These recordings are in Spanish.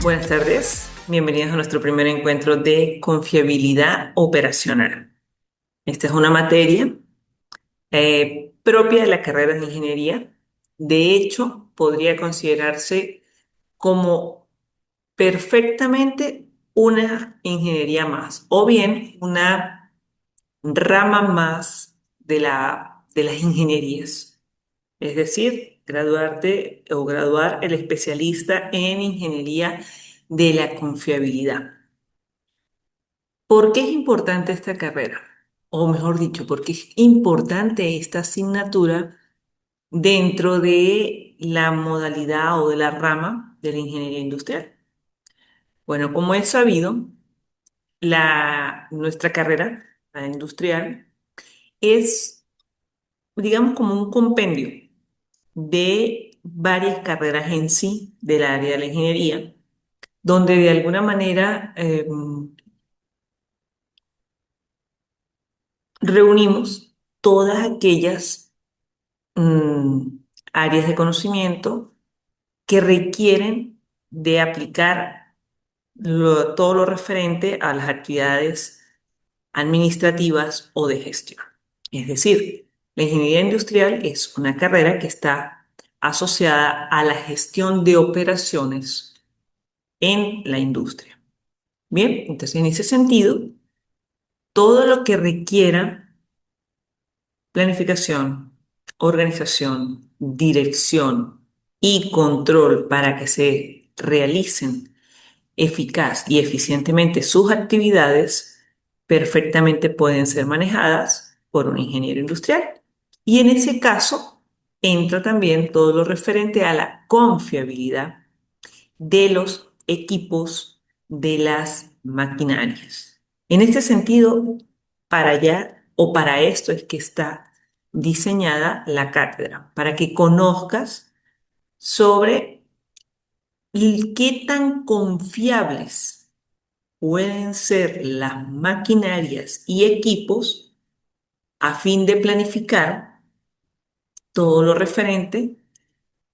Buenas tardes, bienvenidos a nuestro primer encuentro de confiabilidad operacional. Esta es una materia propia de la carrera de ingeniería. De hecho, podría considerarse como perfectamente una ingeniería más, o bien una rama más de las ingenierías. Es decir, graduarte o graduar el especialista en ingeniería de la confiabilidad. ¿Por qué es importante esta carrera? O mejor dicho, ¿por qué es importante esta asignatura dentro de la modalidad o de la rama de la ingeniería industrial? Bueno, como es sabido, nuestra carrera, la industrial, es, digamos, como un compendio de varias carreras en sí del área de la ingeniería, donde de alguna manera reunimos todas aquellas mm, áreas de conocimiento que requieren de aplicar todo lo referente a las actividades administrativas o de gestión. Es decir, la ingeniería industrial es una carrera que está asociada a la gestión de operaciones en la industria. Bien, entonces en ese sentido, todo lo que requiera planificación, organización, dirección y control para que se realicen eficaz y eficientemente sus actividades, perfectamente pueden ser manejadas por un ingeniero industrial. Y en ese caso entra también todo lo referente a la confiabilidad de los equipos de las maquinarias. En este sentido, para allá o para esto es que está diseñada la cátedra, para que conozcas sobre qué tan confiables pueden ser las maquinarias y equipos a fin de planificar todo lo referente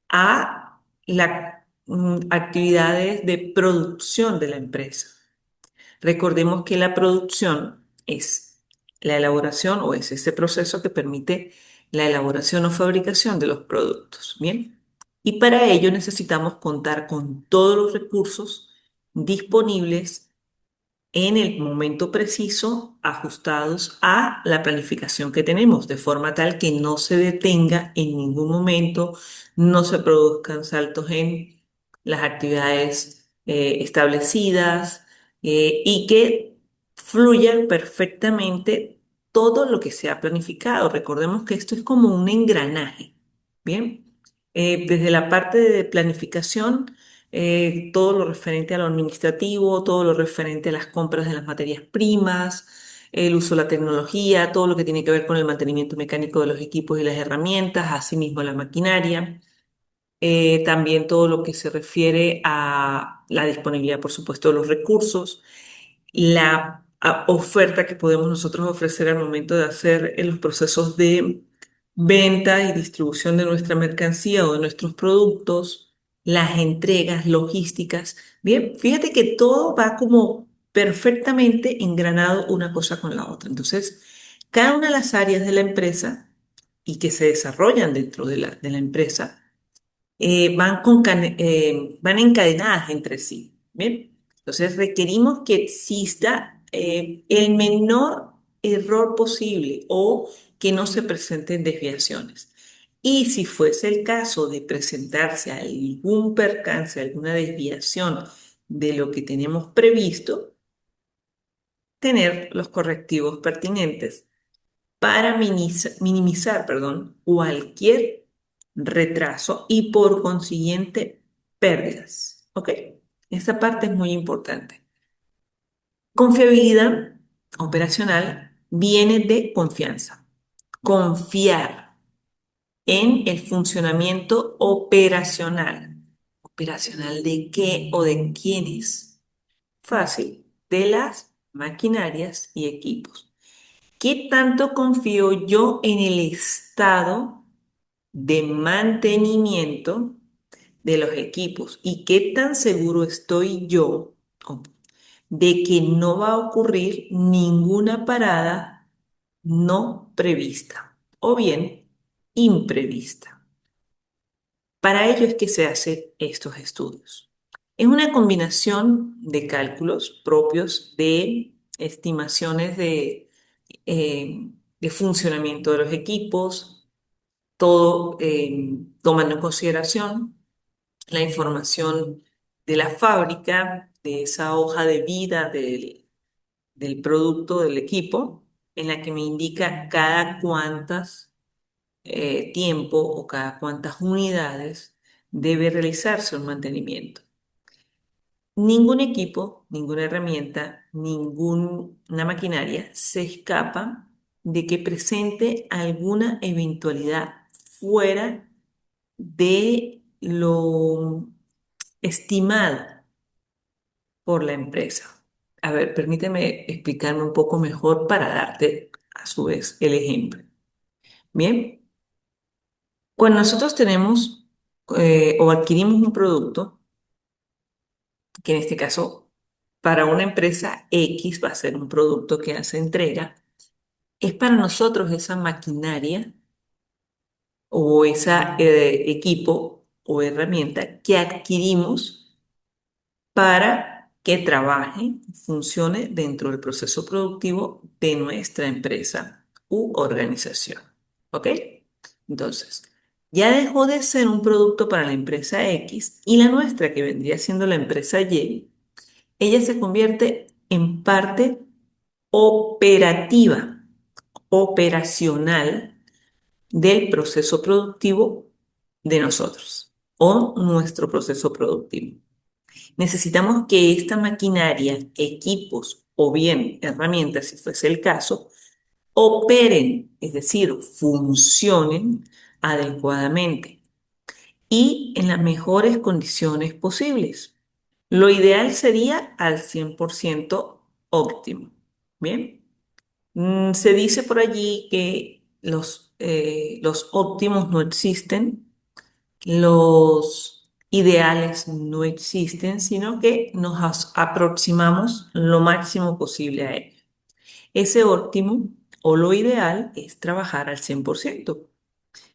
a las actividades de producción de la empresa. Recordemos que la producción es la elaboración o es ese proceso que permite la elaboración o fabricación de los productos. Bien, y para ello necesitamos contar con todos los recursos disponibles en el momento preciso, ajustados a la planificación que tenemos, de forma tal que no se detenga en ningún momento, no se produzcan saltos en las actividades establecidas y que fluya perfectamente todo lo que se ha planificado. Recordemos que esto es como un engranaje, ¿bien? Desde la parte de planificación, todo lo referente a lo administrativo, todo lo referente a las compras de las materias primas, el uso de la tecnología, todo lo que tiene que ver con el mantenimiento mecánico de los equipos y las herramientas, asimismo la maquinaria, también todo lo que se refiere a la disponibilidad, por supuesto, de los recursos, la oferta que podemos nosotros ofrecer al momento de hacer los procesos de venta y distribución de nuestra mercancía o de nuestros productos, las entregas logísticas. Bien, fíjate que todo va como perfectamente engranado una cosa con la otra. Entonces, cada una de las áreas de la empresa y que se desarrollan dentro de la empresa van encadenadas entre sí. ¿Bien? Entonces requerimos que exista el menor error posible o que no se presenten desviaciones. Y si fuese el caso de presentarse algún percance, alguna desviación de lo que tenemos previsto, tener los correctivos pertinentes para minimizar, perdón, cualquier retraso y por consiguiente pérdidas. ¿Ok? Esta parte es muy importante. Confiabilidad operacional viene de confianza. Confiar en el funcionamiento operacional. ¿Operacional de qué o de quiénes? Fácil, de las maquinarias y equipos. ¿Qué tanto confío yo en el estado de mantenimiento de los equipos y qué tan seguro estoy yo de que no va a ocurrir ninguna parada no prevista o bien imprevista. Para ello es que se hacen estos estudios. Es una combinación de cálculos propios de estimaciones de funcionamiento de los equipos, todo tomando en consideración la información de la fábrica, de esa hoja de vida del producto, del equipo, en la que me indica cada cuántas tiempo o cada cuántas unidades debe realizarse un mantenimiento. Ningún equipo, ninguna herramienta, ninguna maquinaria se escapa de que presente alguna eventualidad fuera de lo estimado por la empresa. A ver, permíteme explicarme un poco mejor para darte a su vez el ejemplo. Bien, cuando nosotros tenemos o adquirimos un producto, que en este caso para una empresa X va a ser un producto que hace entrega, es para nosotros esa maquinaria o ese equipo o herramienta que adquirimos para que trabaje, funcione dentro del proceso productivo de nuestra empresa u organización. ¿Ok? Entonces, ya dejó de ser un producto para la empresa X y la nuestra, que vendría siendo la empresa Y, ella se convierte en parte operativa, operacional del proceso productivo de nosotros o nuestro proceso productivo. Necesitamos que esta maquinaria, equipos o bien herramientas, si fuese el caso, operen, es decir, funcionen adecuadamente y en las mejores condiciones posibles. Lo ideal sería al 100% óptimo. Bien, se dice por allí que los óptimos no existen, los ideales no existen, sino que nos aproximamos lo máximo posible a ello. Ese óptimo o lo ideal es trabajar al 100%.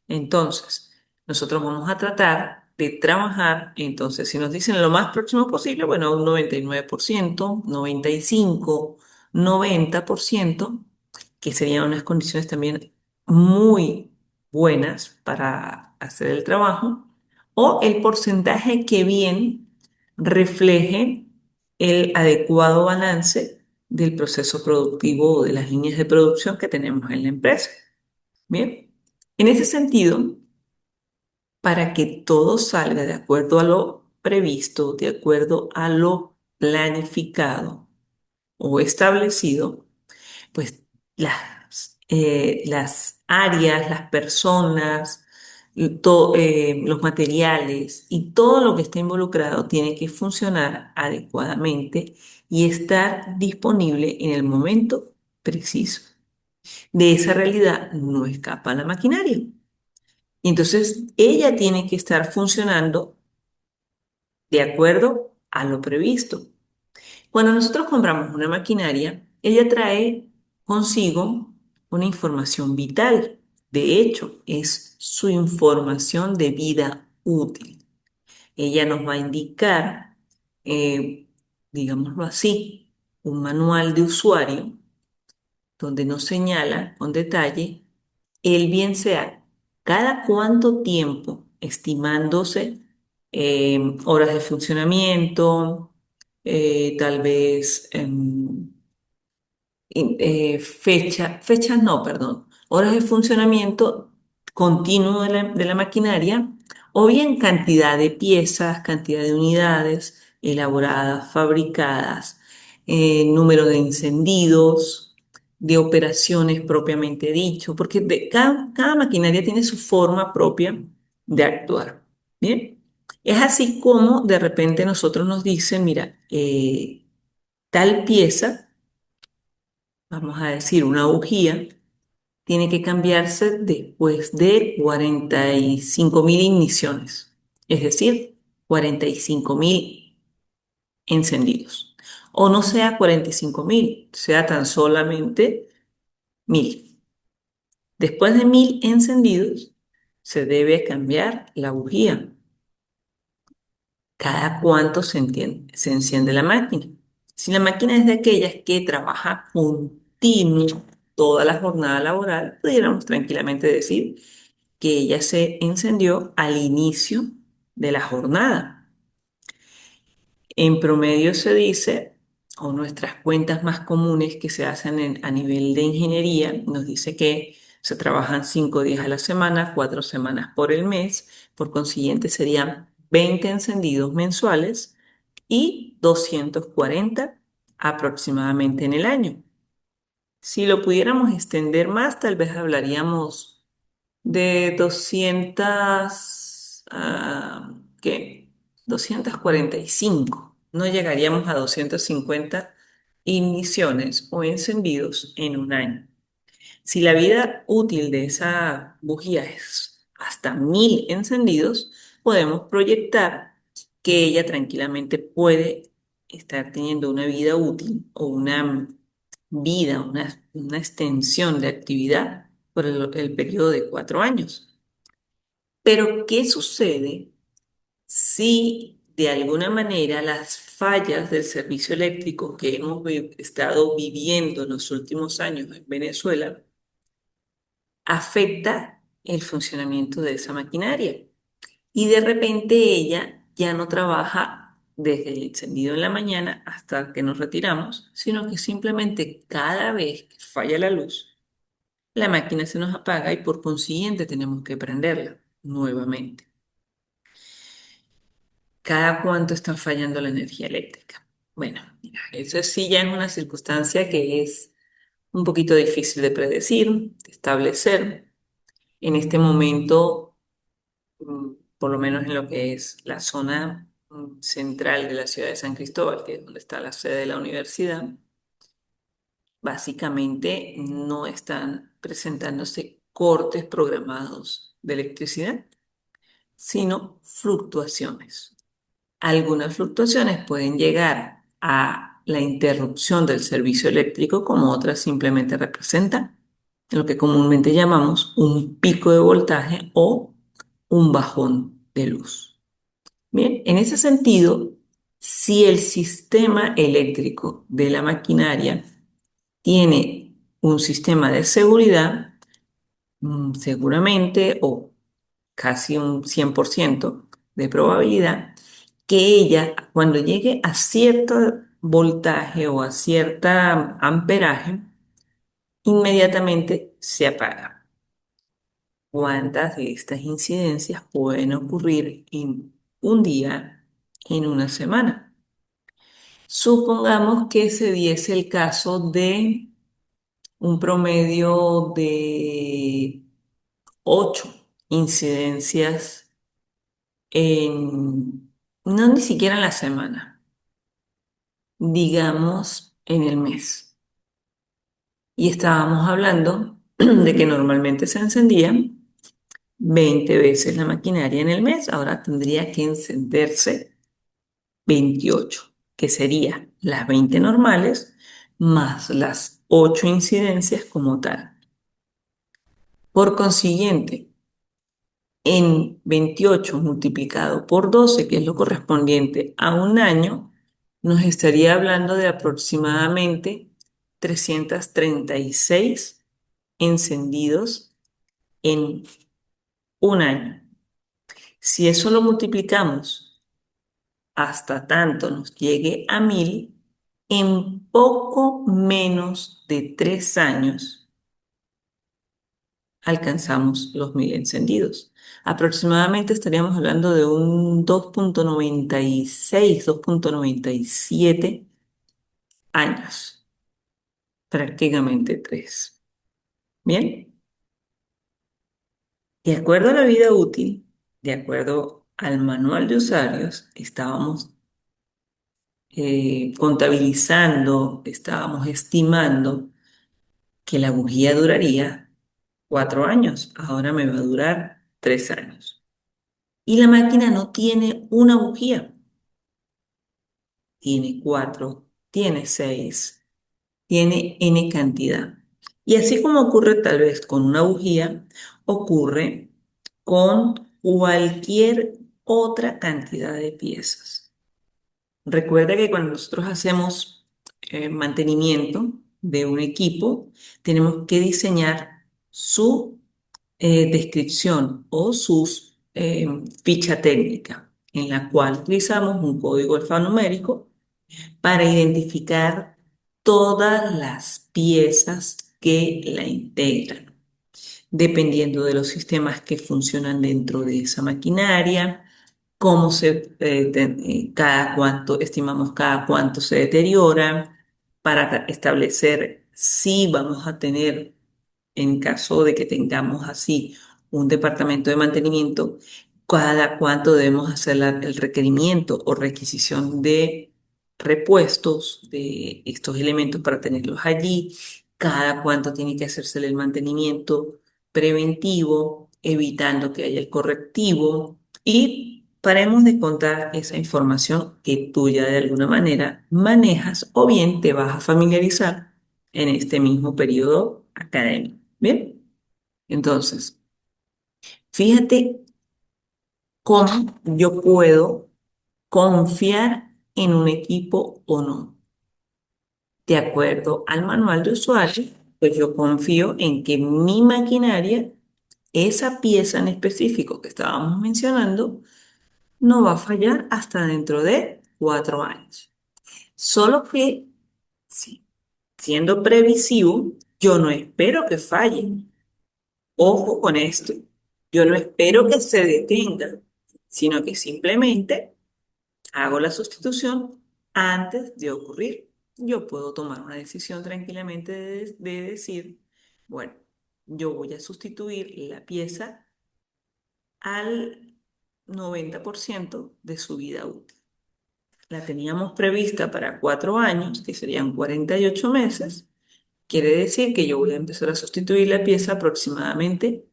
Entonces, nosotros vamos a tratar de trabajar, entonces, si nos dicen lo más próximo posible, bueno, un 99%, 95%, 90%, que serían unas condiciones también muy buenas para hacer el trabajo, o el porcentaje que bien refleje el adecuado balance del proceso productivo o de las líneas de producción que tenemos en la empresa. Bien, en ese sentido, para que todo salga de acuerdo a lo previsto, de acuerdo a lo planificado o establecido, pues las áreas, las personas, los materiales y todo lo que está involucrado tiene que funcionar adecuadamente y estar disponible en el momento preciso. De esa realidad no escapa la maquinaria. Y entonces ella tiene que estar funcionando de acuerdo a lo previsto. Cuando nosotros compramos una maquinaria, ella trae consigo una información vital. De hecho, es su información de vida útil. Ella nos va a indicar, eh, digámoslo así, un manual de usuario donde nos señala con detalle el bien sea cada cuánto tiempo, estimándose horas de funcionamiento, tal vez fechas no, perdón, horas de funcionamiento continuo de la maquinaria, o bien cantidad de piezas, cantidad de unidades elaboradas, fabricadas, número de encendidos, de operaciones propiamente dicho, porque cada maquinaria tiene su forma propia de actuar. Bien, es así como de repente nosotros nos dicen, mira, tal pieza, vamos a decir una bujía, tiene que cambiarse después de 45.000 igniciones. Es decir, 45.000 encendidos. O no sea 45.000, sea tan solamente 1.000. Después de 1.000 encendidos, se debe cambiar la bujía. ¿Cada cuánto se enciende la máquina? Si la máquina es de aquellas que trabaja continuo toda la jornada laboral, pudiéramos tranquilamente decir que ella se encendió al inicio de la jornada. En promedio se dice, o nuestras cuentas más comunes que se hacen a nivel de ingeniería, nos dice que se trabajan 5 días a la semana, 4 semanas por el mes, por consiguiente serían 20 encendidos mensuales y 240 aproximadamente en el año. Si lo pudiéramos extender más, tal vez hablaríamos de 200, ¿qué? 245. No llegaríamos a 250 igniciones o encendidos en un año. Si la vida útil de esa bujía es hasta 1.000 encendidos, podemos proyectar que ella tranquilamente puede estar teniendo una vida útil o una vida, una extensión de actividad por el periodo de 4 años. Pero, ¿qué sucede si de alguna manera las fallas del servicio eléctrico que hemos estado viviendo en los últimos años en Venezuela afecta el funcionamiento de esa maquinaria? Y de repente ella ya no trabaja desde el encendido en la mañana hasta que nos retiramos, sino que simplemente cada vez que falla la luz, la máquina se nos apaga y por consiguiente tenemos que prenderla nuevamente. ¿Cada cuánto está fallando la energía eléctrica? Bueno, mira, eso sí ya es una circunstancia que es un poquito difícil de predecir, de establecer. En este momento, por lo menos en lo que es la zona central de la ciudad de San Cristóbal, que es donde está la sede de la universidad, básicamente no están presentándose cortes programados de electricidad, sino fluctuaciones. Algunas fluctuaciones pueden llegar a la interrupción del servicio eléctrico, como otras simplemente representan lo que comúnmente llamamos un pico de voltaje o un bajón de luz. Bien, en ese sentido, si el sistema eléctrico de la maquinaria tiene un sistema de seguridad, seguramente o casi un 100% de probabilidad que ella, cuando llegue a cierto voltaje o a cierta amperaje, inmediatamente se apaga. ¿Cuántas de estas incidencias pueden ocurrir en un día, en una semana? Supongamos que se diese el caso de un promedio de 8 incidencias no ni siquiera en la semana, digamos en el mes. Y estábamos hablando de que normalmente se encendían 20 veces la maquinaria en el mes, ahora tendría que encenderse 28, que serían las 20 normales más las 8 incidencias como tal. Por consiguiente, en 28 multiplicado por 12, que es lo correspondiente a un año, nos estaría hablando de aproximadamente 336 encendidos en un año. Si eso lo multiplicamos hasta tanto nos llegue a 1.000, en poco menos de 3 años alcanzamos los 1.000 encendidos. Aproximadamente estaríamos hablando de un 2,96, 2,97 años, prácticamente 3. Bien, de acuerdo a la vida útil, de acuerdo al manual de usuarios, estábamos contabilizando, estábamos estimando que la bujía duraría 4 años, ahora me va a durar 3 años. Y la máquina no tiene una bujía, tiene cuatro, tiene seis, tiene N cantidad. Y así como ocurre tal vez con una bujía, ocurre con cualquier otra cantidad de piezas. Recuerda que cuando nosotros hacemos mantenimiento de un equipo, tenemos que diseñar su descripción o sus ficha técnica, en la cual utilizamos un código alfanumérico para identificar todas las piezas que la integran, dependiendo de los sistemas que funcionan dentro de esa maquinaria, cómo cada cuánto, estimamos cada cuánto se deteriora, para establecer si vamos a tener, en caso de que tengamos así un departamento de mantenimiento, cada cuánto debemos hacer el requerimiento o requisición de repuestos de estos elementos para tenerlos allí, cada cuánto tiene que hacerse el mantenimiento preventivo, evitando que haya el correctivo y paremos de contar esa información que tú ya de alguna manera manejas o bien te vas a familiarizar en este mismo periodo académico. Bien, entonces, fíjate cómo yo puedo confiar en un equipo o no. De acuerdo al manual de usuario, pues yo confío en que mi maquinaria, esa pieza en específico que estábamos mencionando, no va a fallar hasta dentro de 4 años. Solo que, sí, siendo previsivo, yo no espero que falle. Ojo con esto. Yo no espero que se detenga, sino que simplemente hago la sustitución antes de ocurrir. Yo puedo tomar una decisión tranquilamente de decir, bueno, yo voy a sustituir la pieza al 90% de su vida útil. La teníamos prevista para 4 años, que serían 48 meses. Quiere decir que yo voy a empezar a sustituir la pieza aproximadamente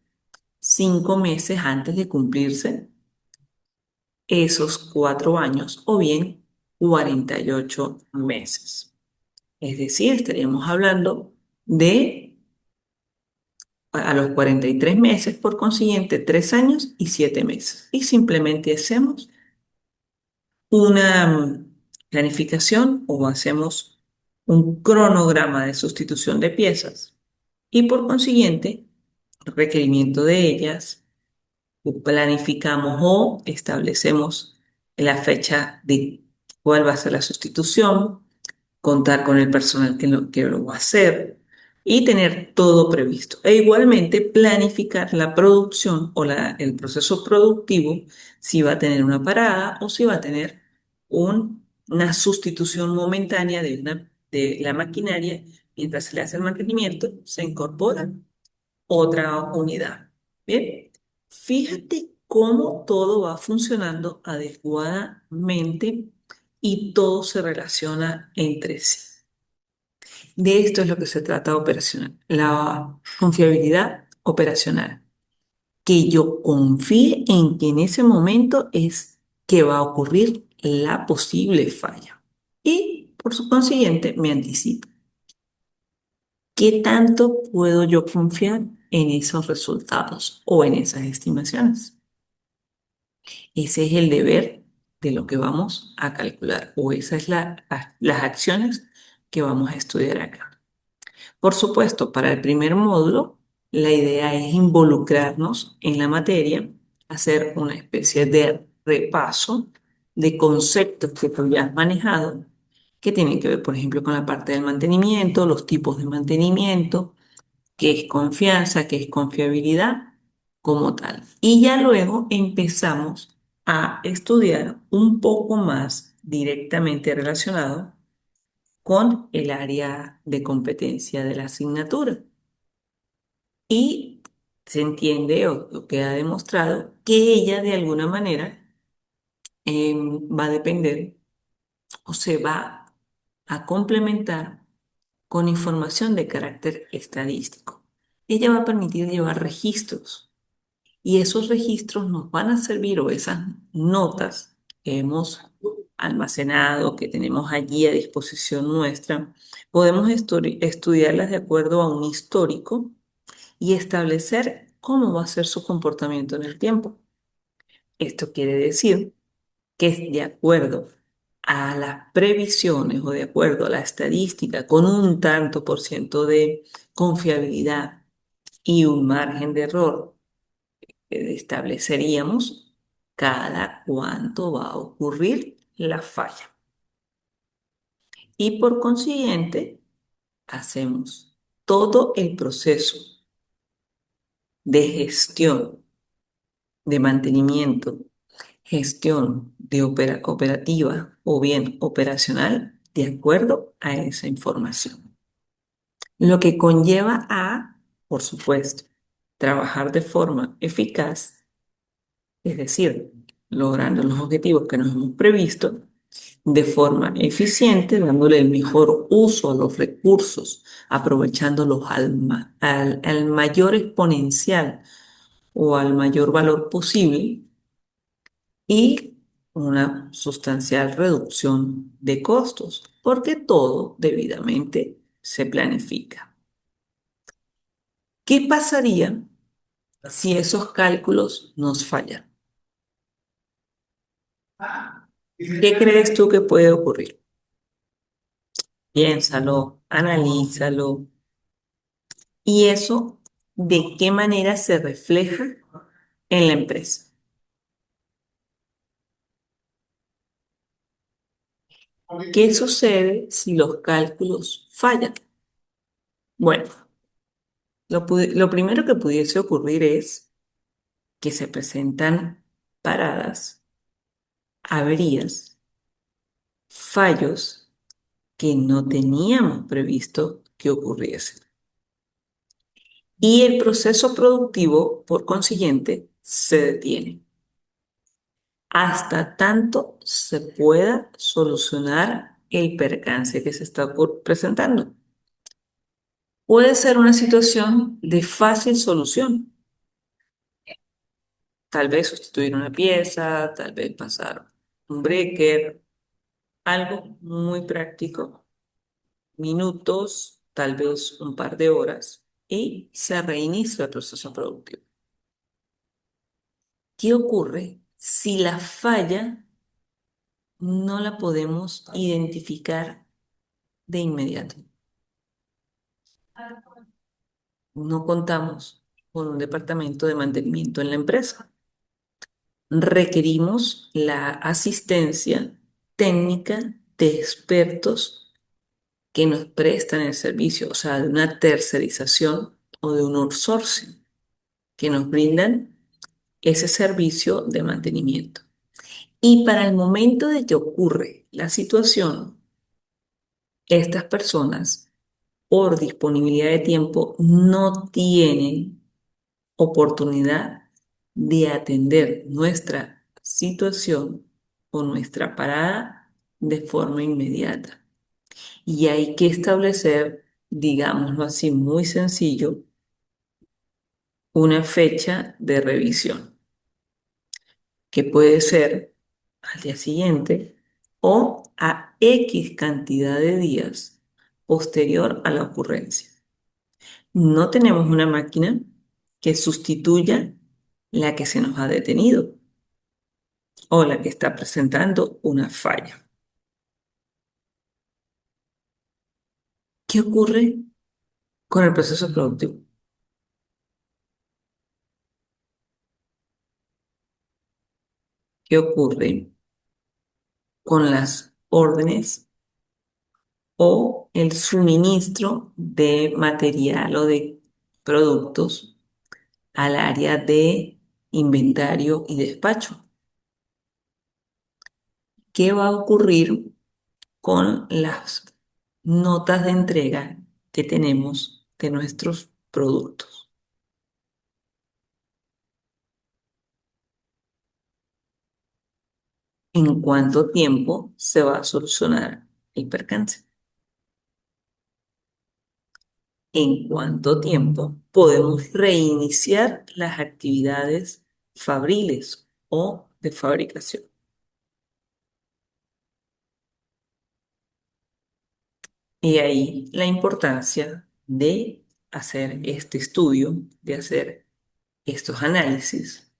5 meses antes de cumplirse esos 4 años o bien 48 meses. Es decir, estaríamos hablando de a los 43 meses, por consiguiente, 3 años y 7 meses. Y simplemente hacemos una planificación o hacemos un cronograma de sustitución de piezas y por consiguiente, requerimiento de ellas, planificamos o establecemos la fecha de cuál va a ser la sustitución, contar con el personal que lo va a hacer y tener todo previsto. E igualmente planificar la producción o el proceso productivo, si va a tener una parada o si va a tener una sustitución momentánea de la maquinaria mientras se le hace el mantenimiento, se incorpora otra unidad. Bien, fíjate cómo todo va funcionando adecuadamente y todo se relaciona entre sí. De esto es lo que se trata operacional, la confiabilidad operacional. Que yo confíe en que en ese momento es que va a ocurrir la posible falla. Y por su consiguiente me anticipo. ¿Qué tanto puedo yo confiar en esos resultados o en esas estimaciones? Ese es el deber de lo que vamos a calcular o esas es las acciones que vamos a estudiar acá. Por supuesto, para el primer módulo, la idea es involucrarnos en la materia, hacer una especie de repaso de conceptos que tú ya has manejado, que tienen que ver, por ejemplo, con la parte del mantenimiento, los tipos de mantenimiento, qué es confianza, qué es confiabilidad como tal. Y ya luego empezamos a estudiar un poco más directamente relacionado con el área de competencia de la asignatura. Y se entiende o queda demostrado que ella de alguna manera va a depender o se va a complementar con información de carácter estadístico. Ella va a permitir llevar registros Y esos registros nos van a servir, o esas notas que hemos almacenado, que tenemos allí a disposición nuestra, podemos estudiarlas de acuerdo a un histórico y establecer cómo va a ser su comportamiento en el tiempo. Esto quiere decir que es de acuerdo a las previsiones o de acuerdo a la estadística con un tanto por ciento de confiabilidad y un margen de error que estableceríamos cada cuánto va a ocurrir la falla. Y por consiguiente, hacemos todo el proceso de gestión, de mantenimiento, gestión de operativa o bien operacional de acuerdo a esa información. Lo que conlleva a, por supuesto, trabajar de forma eficaz, es decir, logrando los objetivos que nos hemos previsto de forma eficiente, dándole el mejor uso a los recursos, aprovechándolos al mayor exponencial o al mayor valor posible y una sustancial reducción de costos, porque todo debidamente se planifica. ¿Qué pasaría si esos cálculos nos fallan? ¿Qué crees tú que puede ocurrir? Piénsalo, analízalo. ¿Y eso de qué manera se refleja en la empresa? ¿Qué sucede si los cálculos fallan? Bueno, lo primero que pudiese ocurrir es que se presentan paradas, averías, fallos que no teníamos previsto que ocurriesen. Y el proceso productivo, por consiguiente, se detiene hasta tanto se pueda solucionar el percance que se está presentando. Puede ser una situación de fácil solución. Tal vez sustituir una pieza, tal vez pasar un breaker, algo muy práctico, minutos, tal vez un par de horas, y se reinicia el proceso productivo. ¿Qué ocurre si la falla no la podemos identificar de inmediato? No contamos con un departamento de mantenimiento en la empresa. Requerimos la asistencia técnica de expertos que nos prestan el servicio, o sea, de una tercerización o de un outsourcing, que nos brindan ese servicio de mantenimiento. Y para el momento de que ocurre la situación, estas personas, por disponibilidad de tiempo, no tienen oportunidad de atender nuestra situación o nuestra parada de forma inmediata. Y hay que establecer, digámoslo así, muy sencillo, una fecha de revisión, que puede ser al día siguiente o a X cantidad de días posterior a la ocurrencia. No tenemos una máquina que sustituya la que se nos ha detenido o la que está presentando una falla. ¿Qué ocurre con el proceso productivo? ¿Qué ocurre con las órdenes o el suministro de material o de productos al área de inventario y despacho? ¿Qué va a ocurrir con las notas de entrega que tenemos de nuestros productos? ¿En cuánto tiempo se va a solucionar el percance? ¿En cuánto tiempo podemos reiniciar las actividades fabriles o de fabricación. Y ahí la importancia de hacer este estudio, de hacer estos análisis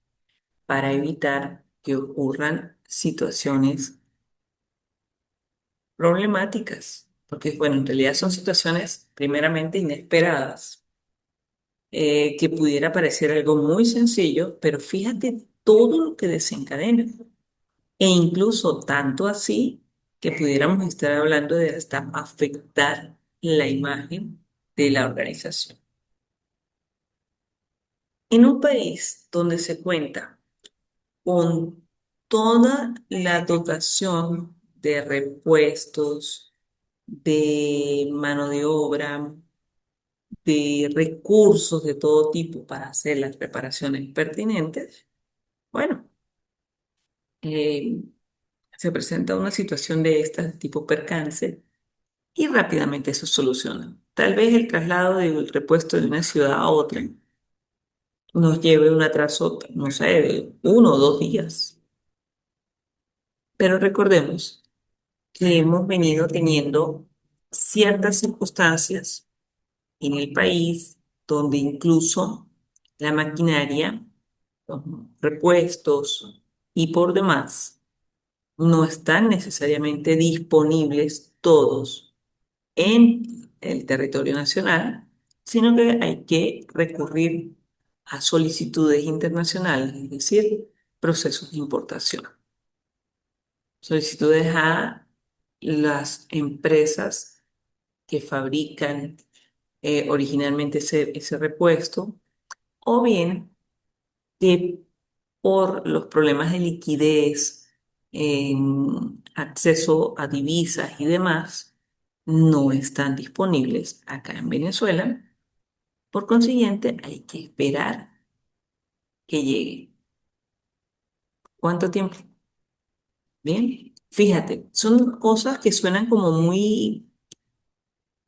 para evitar que ocurran situaciones problemáticas, porque bueno, en realidad son situaciones primeramente inesperadas, que pudiera parecer algo muy sencillo, pero fíjate todo lo que desencadena. E incluso tanto así que pudiéramos estar hablando de hasta afectar la imagen de la organización. En un país donde se cuenta con toda la dotación de repuestos, de mano de obra, de recursos de todo tipo para hacer las reparaciones pertinentes, bueno, eh, se presenta una situación de este tipo percance y rápidamente se soluciona. Tal vez el traslado del repuesto de una ciudad a otra nos lleve una tras otra, no sé, de 1 o 2 días. Pero recordemos que hemos venido teniendo ciertas circunstancias en el país donde incluso la maquinaria, los repuestos y por demás no están necesariamente disponibles todos en el territorio nacional, sino que hay que recurrir a solicitudes internacionales, es decir, procesos de importación. Solicitudes a las empresas que fabrican originalmente ese repuesto, o bien que por los problemas de liquidez, acceso a divisas y demás, no están disponibles acá en Venezuela. Por consiguiente, hay que esperar que llegue. ¿Cuánto tiempo? Bien, fíjate, son cosas que suenan como muy,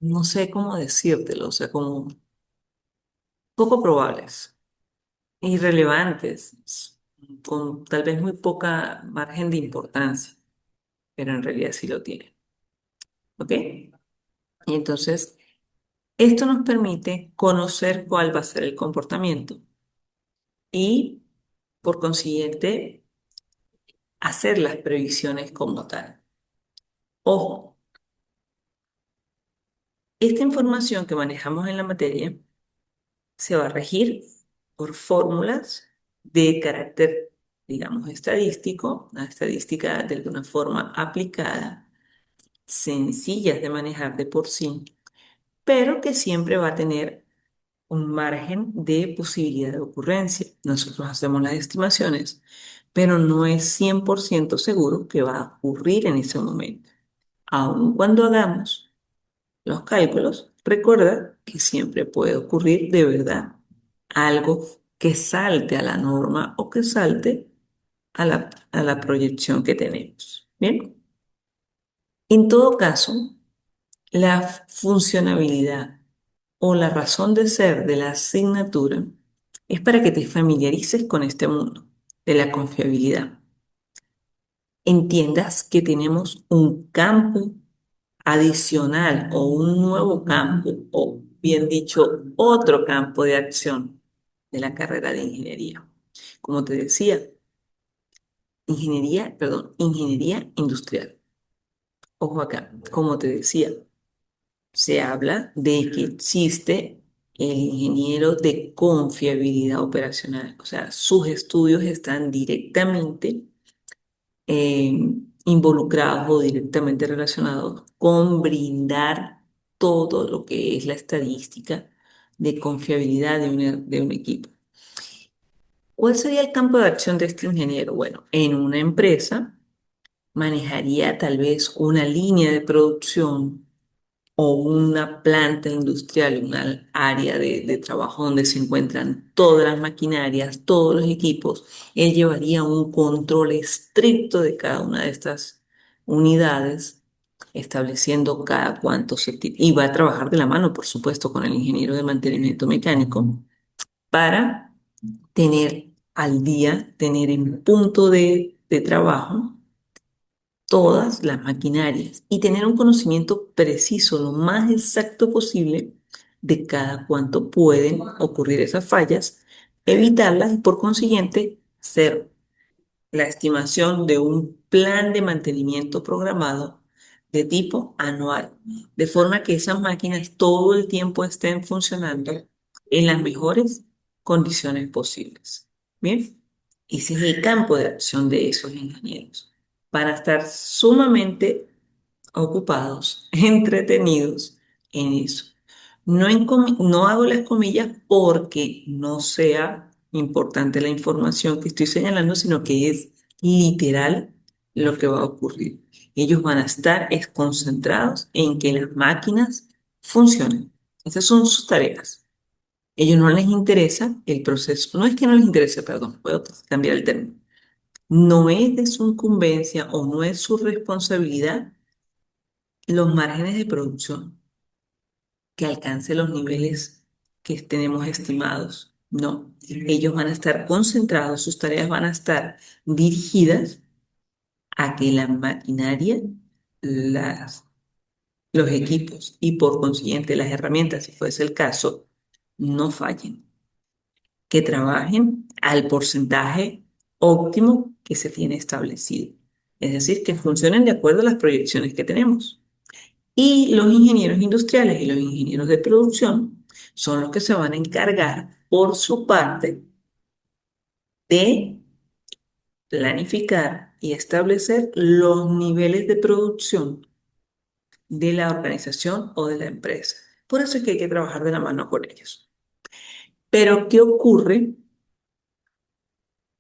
no sé cómo decírtelo, o sea, como poco probables, irrelevantes, con tal vez muy poca margen de importancia, pero en realidad sí lo tienen. ¿Ok? Y entonces, esto nos permite conocer cuál va a ser el comportamiento y, por consiguiente, hacer las previsiones como tal. Ojo, esta información que manejamos en la materia se va a regir por fórmulas de carácter, digamos, estadístico, una estadística de alguna forma aplicada, sencillas de manejar de por sí, pero que siempre va a tener un margen de posibilidad de ocurrencia. Nosotros hacemos las estimaciones, pero no es 100% seguro que va a ocurrir en ese momento. Aun cuando hagamos los cálculos, recuerda que siempre puede ocurrir de verdad algo que salte a la norma o que salte a la proyección que tenemos. Bien, en todo caso, la funcionabilidad o la razón de ser de la asignatura es para que te familiarices con este mundo de la confiabilidad. Entiendas que tenemos un campo adicional o un nuevo campo, o bien dicho, otro campo de acción de la carrera de ingeniería. Como te decía, ingeniería industrial. Ojo acá, como te decía, se habla de que existe el ingeniero de confiabilidad operacional, o sea, sus estudios están directamente eh, involucrados o directamente relacionados con brindar todo lo que es la estadística de confiabilidad de un equipo. ¿Cuál sería el campo de acción de este ingeniero? Bueno, en una empresa manejaría tal vez una línea de producción o una planta industrial, una área de trabajo donde se encuentran todas las maquinarias, todos los equipos. Él llevaría un control estricto de cada una de estas unidades, estableciendo cada cuánto y va a trabajar de la mano, por supuesto, con el ingeniero de mantenimiento mecánico para tener al día, tener en punto de trabajo todas las maquinarias y tener un conocimiento preciso, lo más exacto posible, de cada cuánto pueden ocurrir esas fallas, evitarlas y por consiguiente hacer la estimación de un plan de mantenimiento programado de tipo anual, de forma que esas máquinas todo el tiempo estén funcionando en las mejores condiciones posibles. Bien, ese es el campo de acción de esos ingenieros, para estar sumamente ocupados, entretenidos en eso. No hago las comillas porque no sea importante la información que estoy señalando, sino que es literal lo que va a ocurrir. Ellos van a estar concentrados en que las máquinas funcionen. Esas son sus tareas. Ellos no les interesa el proceso. No es que no les interese, perdón, puedo cambiar el término. No es de su incumbencia o no es su responsabilidad los márgenes de producción que alcance los niveles que tenemos estimados. No, ellos van a estar concentrados, sus tareas van a estar dirigidas a que la maquinaria, las, los equipos y por consiguiente las herramientas, si fuese el caso, no fallen, que trabajen al porcentaje óptimo que se tiene establecido. Es decir, que funcionen de acuerdo a las proyecciones que tenemos. Y los ingenieros industriales y los ingenieros de producción son los que se van a encargar, por su parte, de planificar y establecer los niveles de producción de la organización o de la empresa. Por eso es que hay que trabajar de la mano con ellos. Pero, ¿qué ocurre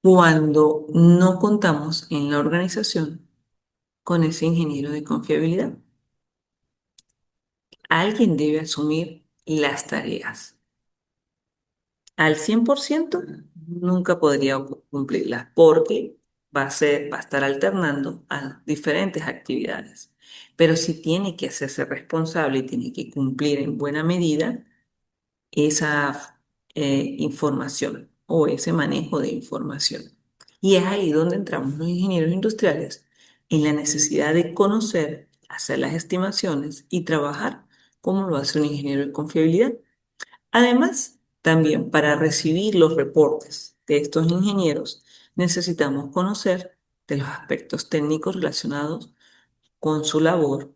cuando no contamos en la organización con ese ingeniero de confiabilidad? Alguien debe asumir las tareas. Al 100% nunca podría cumplirlas porque va a estar alternando a diferentes actividades. Pero si tiene que hacerse responsable y tiene que cumplir en buena medida esa información o ese manejo de información. Y es ahí donde entramos los ingenieros industriales en la necesidad de conocer, hacer las estimaciones y trabajar como lo hace un ingeniero de confiabilidad. Además, también para recibir los reportes de estos ingenieros, necesitamos conocer de los aspectos técnicos relacionados con su labor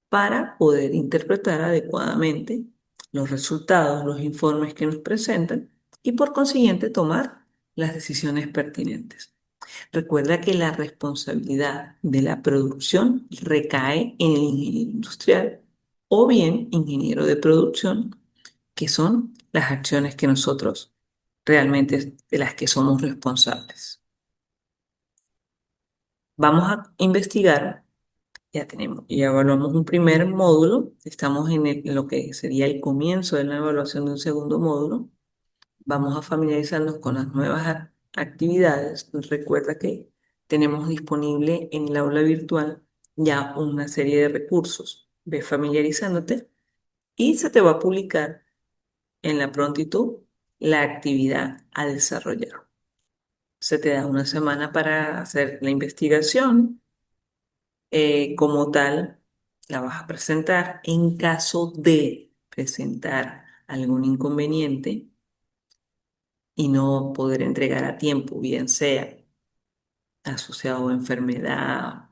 para poder interpretar adecuadamente los resultados, los informes que nos presentan y por consiguiente tomar las decisiones pertinentes. Recuerda que la responsabilidad de la producción recae en el ingeniero industrial o bien ingeniero de producción, que son las acciones que nosotros realmente de las que somos responsables. Vamos a investigar, ya tenemos, ya evaluamos un primer módulo, estamos en lo que sería el comienzo de la evaluación de un segundo módulo. Vamos a familiarizarnos con las nuevas actividades. Recuerda que tenemos disponible en el aula virtual ya una serie de recursos. Ve familiarizándote y se te va a publicar en la prontitud la actividad a desarrollar. Se te da una semana para hacer la investigación. Como tal, la vas a presentar. En caso de presentar algún inconveniente y no poder entregar a tiempo, bien sea asociado a enfermedad,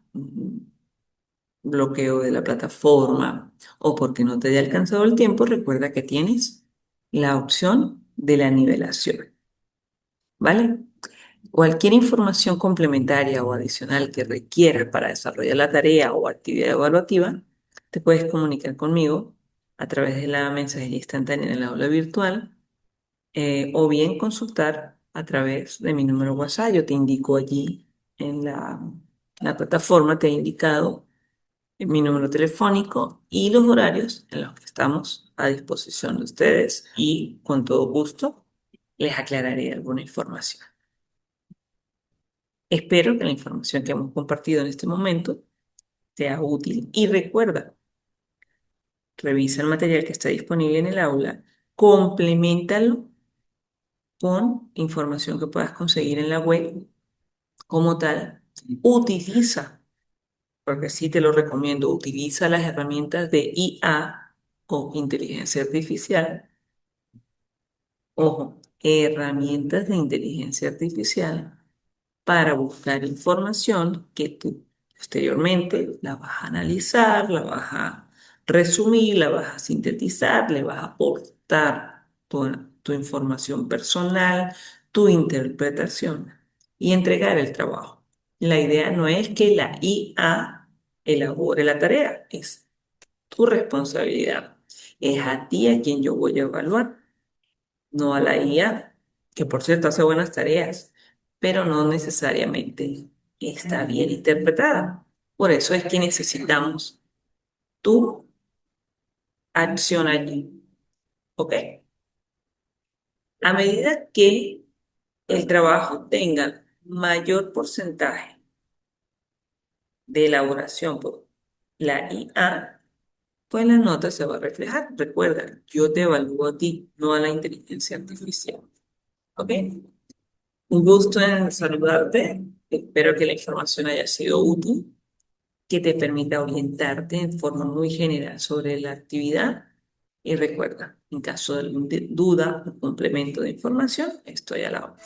bloqueo de la plataforma o porque no te haya alcanzado el tiempo, recuerda que tienes la opción de la nivelación. ¿Vale? Cualquier información complementaria o adicional que requieras para desarrollar la tarea o actividad evaluativa, te puedes comunicar conmigo a través de la mensajería instantánea en el aula virtual o bien consultar a través de mi número WhatsApp. Yo te indico allí en la plataforma, te he indicado mi número telefónico y los horarios en los que estamos a disposición de ustedes y con todo gusto les aclararé alguna información. Espero que la información que hemos compartido en este momento sea útil. Y recuerda, revisa el material que está disponible en el aula, compleméntalo con información que puedas conseguir en la web como tal. Utiliza, porque sí te lo recomiendo, utiliza las herramientas de IA o inteligencia artificial. Ojo, herramientas de inteligencia artificial para buscar información que tú posteriormente la vas a analizar, la vas a resumir, la vas a sintetizar, le vas a aportar tu información personal, tu interpretación y entregar el trabajo. La idea no es que la IA elabore la tarea, es tu responsabilidad. Es a ti a quien yo voy a evaluar, no a la IA, que por cierto hace buenas tareas, pero no necesariamente está bien interpretada. Por eso es que necesitamos tu acción allí, ¿ok? A medida que el trabajo tenga mayor porcentaje de elaboración por la IA, pues la nota se va a reflejar. Recuerda, yo te evalúo a ti, no a la inteligencia artificial, ¿ok? Un gusto en saludarte. Espero que la información haya sido útil, que te permita orientarte en forma muy general sobre la actividad. Y recuerda, en caso de alguna duda o complemento de información, estoy a la orden.